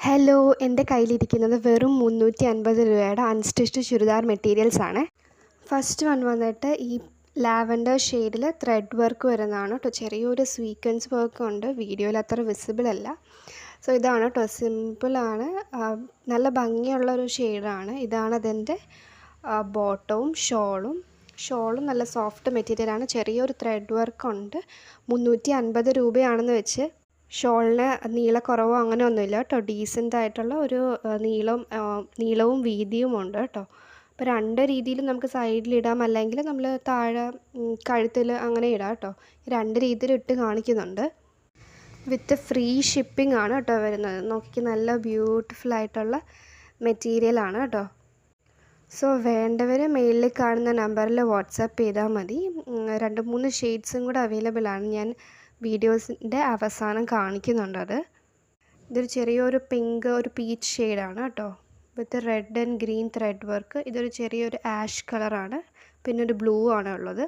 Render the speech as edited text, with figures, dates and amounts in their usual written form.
Hello, എൻ്റെ കയ്യിലിരിക്കുന്നത് വെറും 350 രൂപയുടെ അൺസ്റ്റിച്ച്ഡ് ചുരിദാർ മെറ്റീരിയൽസ് ആണ്. ഫസ്റ്റ് വന്നിട്ട് ഈ ലാവൻഡർ ഷെയ്ഡിൽ ത്രെഡ് വർക്ക് വരുന്നതാണ് കേട്ടോ. ചെറിയൊരു സ്വീക്വൻസ് വർക്ക് ഉണ്ട്, വീഡിയോയിൽ അത്ര വിസിബിൾ അല്ല. സോ ഇതാണ് കേട്ടോ, സിമ്പിളാണ്, നല്ല ഭംഗിയുള്ളൊരു ഷെയ്ഡാണ്. ഇതാണ് അതിൻ്റെ ബോട്ടവും ഷോളും നല്ല സോഫ്റ്റ് മെറ്റീരിയലാണ്. ചെറിയൊരു ത്രെഡ് വർക്ക് ഉണ്ട്. 350 രൂപയാണെന്ന് വെച്ച് ഷോളിന് നീളക്കുറവോ അങ്ങനെയൊന്നുമില്ല കേട്ടോ. ഡീസൻ്റ് ആയിട്ടുള്ള ഒരു നീളവും വീതിയും ഉണ്ട് കേട്ടോ. അപ്പോൾ രണ്ട് രീതിയിൽ നമുക്ക് സൈഡിലിടാം, അല്ലെങ്കിൽ നമ്മൾ താഴെ കഴുത്തിൽ അങ്ങനെ ഇടാം കേട്ടോ. രണ്ട് രീതിയിൽ ഇട്ട് കാണിക്കുന്നുണ്ട്. വിത്ത് ഫ്രീ ഷിപ്പിംഗ് ആണ് കേട്ടോ വരുന്നത്. നോക്കി, നല്ല ബ്യൂട്ടിഫുൾ ആയിട്ടുള്ള മെറ്റീരിയലാണ് കേട്ടോ. സോ വേണ്ടവർ മെയിലിൽ കാണുന്ന നമ്പറിൽ വാട്സാപ്പ് ചെയ്താൽ മതി. 2-3 ഷെയ്ഡ്സും കൂടെ അവൈലബിൾ ആണ്. ഞാൻ വീഡിയോസിൻ്റെ അവസാനം കാണിക്കുന്നുണ്ട് അത്. ഇതൊരു ചെറിയൊരു പിങ്ക്, ഒരു പീച്ച് ഷെയ്ഡാണ് കേട്ടോ, with red and green thread work. ഇതൊരു ചെറിയൊരു ആഷ് കളറാണ്, പിന്നെ ഒരു ബ്ലൂ ആണ് ഉള്ളത്.